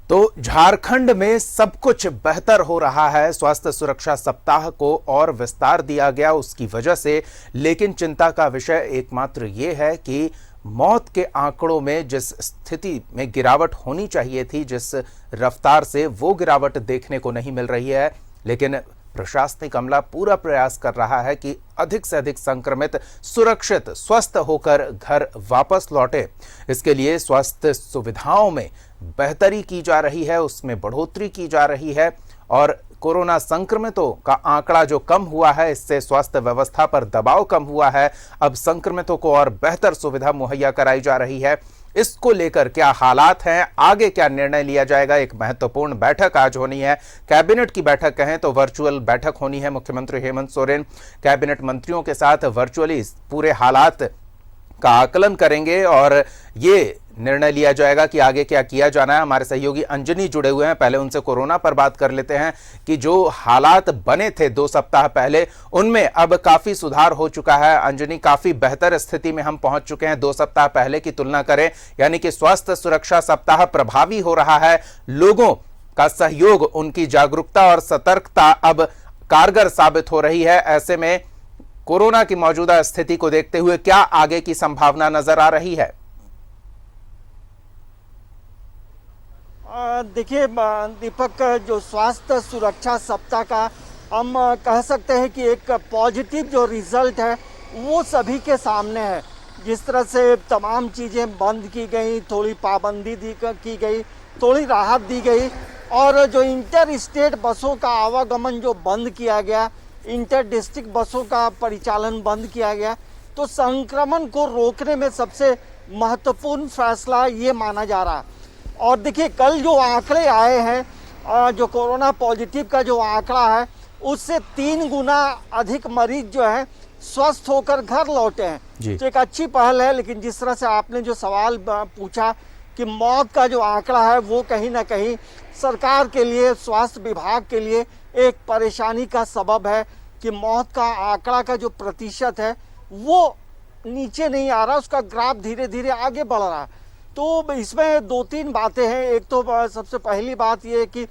तो झारखंड में सब कुछ बेहतर हो रहा है। स्वास्थ्य सुरक्षा सप्ताह को और विस्तार दिया गया उसकी वजह से, लेकिन चिंता का विषय एकमात्र ये है कि मौत के आंकड़ों में जिस स्थिति में गिरावट होनी चाहिए थी, जिस रफ्तार से वो गिरावट देखने को नहीं मिल रही है। लेकिन प्रशासनिक अमला पूरा प्रयास कर रहा है कि अधिक से अधिक संक्रमित सुरक्षित स्वस्थ होकर घर वापस लौटे। इसके लिए स्वास्थ्य सुविधाओं में बेहतरी की जा रही है, उसमें बढ़ोतरी की जा रही है और कोरोना संक्रमितों का आंकड़ा जो कम हुआ है, इससे स्वास्थ्य व्यवस्था पर दबाव कम हुआ है। अब संक्रमितों को और बेहतर सुविधा मुहैया कराई जा रही है। इसको लेकर क्या हालात हैं, आगे क्या निर्णय लिया जाएगा, एक महत्वपूर्ण बैठक आज होनी है। कैबिनेट की बैठक कहें तो वर्चुअल बैठक होनी है। मुख्यमंत्री हेमंत सोरेन कैबिनेट मंत्रियों के साथ वर्चुअली पूरे हालात का आकलन करेंगे और ये निर्णय लिया जाएगा कि आगे क्या किया जाना है। हमारे सहयोगी अंजनी जुड़े हुए हैं, पहले उनसे कोरोना पर बात कर लेते हैं कि जो हालात बने थे 2 सप्ताह पहले, उनमें अब काफी सुधार हो चुका है। अंजनी, काफी बेहतर स्थिति में हम पहुंच चुके हैं 2 सप्ताह पहले की तुलना करें, यानी कि स्वास्थ्य सुरक्षा सप्ताह प्रभावी हो रहा है। लोगों का सहयोग, उनकी जागरूकता और सतर्कता अब कारगर साबित हो रही है। ऐसे में कोरोना की मौजूदा स्थिति को देखते हुए क्या आगे की संभावना नजर आ रही है? देखिए दीपक, जो स्वास्थ्य सुरक्षा सप्ताह का हम कह सकते हैं कि एक पॉजिटिव जो रिजल्ट है वो सभी के सामने है। जिस तरह से तमाम चीज़ें बंद की गई, थोड़ी पाबंदी की गई, थोड़ी राहत दी गई और जो इंटर स्टेट बसों का आवागमन जो बंद किया गया, इंटर डिस्ट्रिक्ट बसों का परिचालन बंद किया गया, तो संक्रमण को रोकने में सबसे महत्वपूर्ण फैसला ये माना जा रहा है। और देखिए कल जो आंकड़े आए हैं, जो कोरोना पॉजिटिव का जो आंकड़ा है उससे 3 गुना अधिक मरीज जो है स्वस्थ होकर घर लौटे हैं। तो एक अच्छी पहल है। लेकिन जिस तरह से आपने जो सवाल पूछा कि मौत का जो आंकड़ा है वो कहीं ना कहीं सरकार के लिए, स्वास्थ्य विभाग के लिए एक परेशानी का सबब है कि मौत का आंकड़ा का जो प्रतिशत है वो नीचे नहीं आ रहा, उसका ग्राफ धीरे धीरे आगे बढ़ रहा है। तो इसमें 2-3 बातें हैं। एक तो सबसे पहली बात ये है कि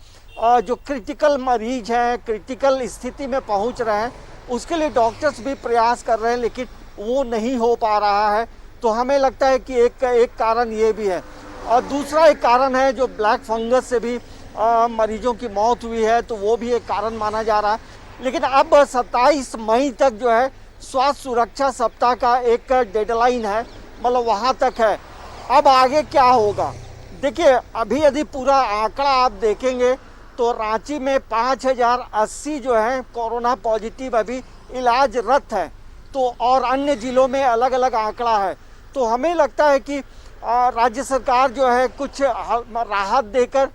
जो क्रिटिकल मरीज हैं, क्रिटिकल स्थिति में पहुंच रहे हैं, उसके लिए डॉक्टर्स भी प्रयास कर रहे हैं, लेकिन वो नहीं हो पा रहा है। तो हमें लगता है कि एक कारण ये भी है। और दूसरा एक कारण है जो ब्लैक फंगस से भी मरीजों की मौत हुई है, तो वो भी एक कारण माना जा रहा है। लेकिन अब 27 मई तक जो है स्वास्थ्य सुरक्षा सप्ताह का एक डेडलाइन है, मतलब वहाँ तक है। अब आगे क्या होगा? देखिए अभी यदि पूरा आंकड़ा आप देखेंगे तो रांची में 5080 जो है कोरोना पॉजिटिव अभी इलाजरत है, तो और अन्य जिलों में अलग अलग आंकड़ा है। तो हमें लगता है कि राज्य सरकार जो है कुछ राहत देकर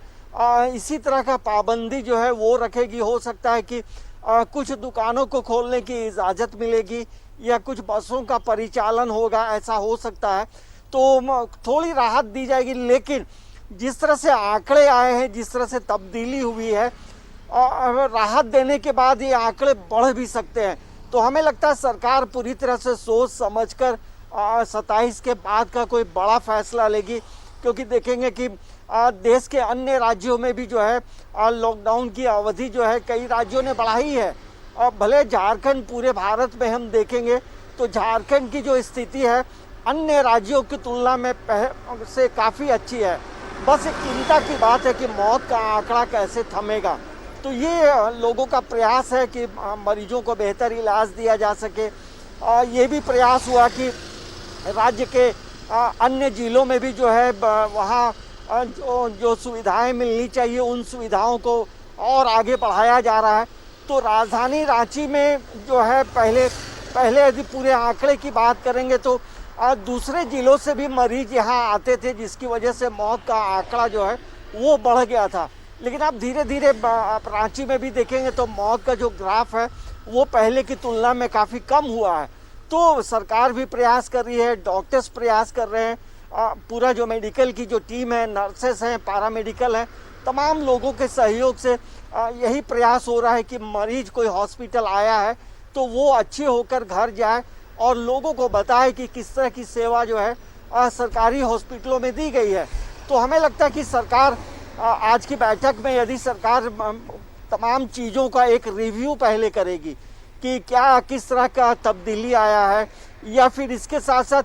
इसी तरह का पाबंदी जो है वो रखेगी। हो सकता है कि कुछ दुकानों को खोलने की इजाज़त मिलेगी या कुछ बसों का परिचालन होगा, ऐसा हो सकता है, तो थोड़ी राहत दी जाएगी। लेकिन जिस तरह से आंकड़े आए हैं, जिस तरह से तब्दीली हुई है, राहत देने के बाद ये आंकड़े बढ़ भी सकते हैं। तो हमें लगता है सरकार पूरी तरह से सोच समझकर 27 के बाद का कोई बड़ा फैसला लेगी, क्योंकि देखेंगे कि देश के अन्य राज्यों में भी जो है लॉकडाउन की अवधि जो है कई राज्यों ने बढ़ाई है। भले झारखंड, पूरे भारत में हम देखेंगे तो झारखंड की जो स्थिति है अन्य राज्यों की तुलना में से काफ़ी अच्छी है। बस एक चिंता की बात है कि मौत का आंकड़ा कैसे थमेगा। तो ये लोगों का प्रयास है कि मरीजों को बेहतर इलाज दिया जा सके। ये भी प्रयास हुआ कि राज्य के अन्य जिलों में भी जो है वहाँ जो सुविधाएं मिलनी चाहिए उन सुविधाओं को और आगे बढ़ाया जा रहा है। तो राजधानी रांची में जो है पहले यदि पूरे आंकड़े की बात करेंगे तो दूसरे जिलों से भी मरीज यहाँ आते थे, जिसकी वजह से मौत का आंकड़ा जो है वो बढ़ गया था। लेकिन अब धीरे धीरे आप रांची में भी देखेंगे तो मौत का जो ग्राफ है वो पहले की तुलना में काफ़ी कम हुआ है। तो सरकार भी प्रयास कर रही है, डॉक्टर्स प्रयास कर रहे हैं, पूरा जो मेडिकल की जो टीम है, नर्सेस हैं, पैरामेडिकल हैं, तमाम लोगों के सहयोग से यही प्रयास हो रहा है कि मरीज कोई हॉस्पिटल आया है तो वो अच्छे होकर घर जाए और लोगों को बताए कि किस तरह की सेवा जो है सरकारी हॉस्पिटलों में दी गई है। तो हमें लगता है कि सरकार आज की बैठक में यदि सरकार तमाम चीज़ों का एक रिव्यू पहले करेगी कि क्या किस तरह का तब्दीली आया है, या फिर इसके साथ साथ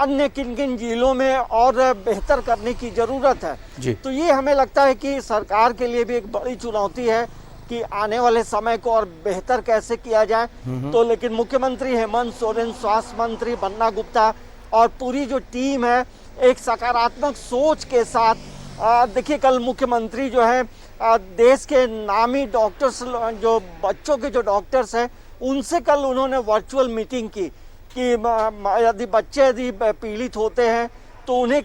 अन्य किन किन जिलों में और बेहतर करने की ज़रूरत है, तो ये हमें लगता है कि सरकार के लिए भी एक बड़ी चुनौती है कि आने वाले समय को और बेहतर कैसे किया जाए। तो लेकिन मुख्यमंत्री हेमंत सोरेन, स्वास्थ्य मंत्री बन्ना गुप्ता और पूरी जो टीम है एक सकारात्मक सोच के साथ, देखिए कल मुख्यमंत्री जो है देश के नामी डॉक्टर्स, जो बच्चों के जो डॉक्टर्स हैं, उनसे कल उन्होंने वर्चुअल मीटिंग की कि यदि बच्चे पीड़ित होते हैं तो उन्हें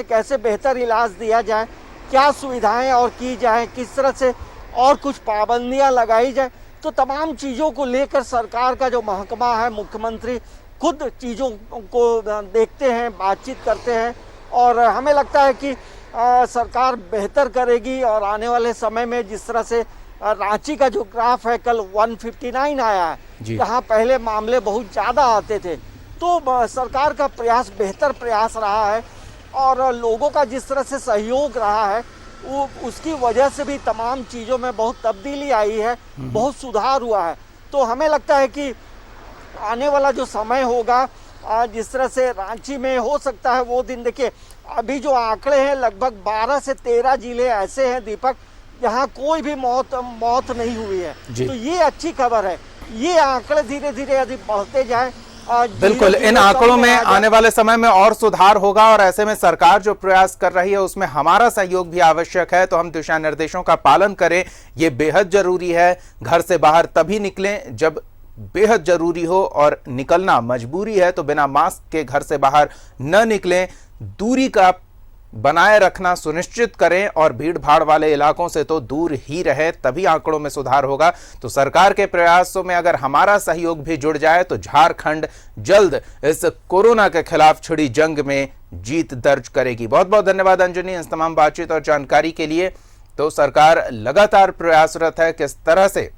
कैसे बेहतर इलाज दिया जाए, क्या सुविधाएं और की जाए, किस तरह से और कुछ पाबंदियां लगाई जाए। तो तमाम चीज़ों को लेकर सरकार का जो महकमा है, मुख्यमंत्री खुद चीज़ों को देखते हैं, बातचीत करते हैं, और हमें लगता है कि सरकार बेहतर करेगी। और आने वाले समय में जिस तरह से रांची का जो ग्राफ है कल 159 आया है, जहाँ पहले मामले बहुत ज़्यादा आते थे, तो सरकार का प्रयास बेहतर प्रयास रहा है और लोगों का जिस तरह से सहयोग रहा है वो उसकी वजह से भी तमाम चीज़ों में बहुत तब्दीली आई है, बहुत सुधार हुआ है। तो हमें लगता है कि आने वाला जो समय होगा, जिस तरह से रांची में हो सकता है वो दिन, देखिए अभी जो आंकड़े हैं लगभग 12 से 13 जिले ऐसे हैं दीपक जहां कोई भी मौत नहीं हुई है, तो ये अच्छी खबर है। ये आंकड़े धीरे धीरे यदि बढ़ते जाए, बिल्कुल इन आंकड़ों में आने वाले समय में और सुधार होगा, और ऐसे में सरकार जो प्रयास कर रही है उसमें हमारा सहयोग भी आवश्यक है। तो हम दिशा निर्देशों का पालन करें, ये बेहद जरूरी है। घर से बाहर तभी निकलें जब बेहद जरूरी हो, और निकलना मजबूरी है तो बिना मास्क के घर से बाहर न निकलें। दूरी का बनाए रखना सुनिश्चित करें और भीड़ भाड़ वाले इलाकों से तो दूर ही रहे, तभी आंकड़ों में सुधार होगा। तो सरकार के प्रयासों में अगर हमारा सहयोग भी जुड़ जाए तो झारखंड जल्द इस कोरोना के खिलाफ छिड़ी जंग में जीत दर्ज करेगी। बहुत बहुत धन्यवाद अंजनी इस तमाम बातचीत और जानकारी के लिए। तो सरकार लगातार प्रयासरत है किस तरह से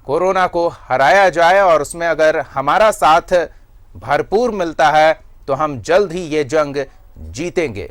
कोरोना को हराया जाए, और उसमें अगर हमारा साथ भरपूर मिलता है तो हम जल्द ही ये जंग जीतेंगे।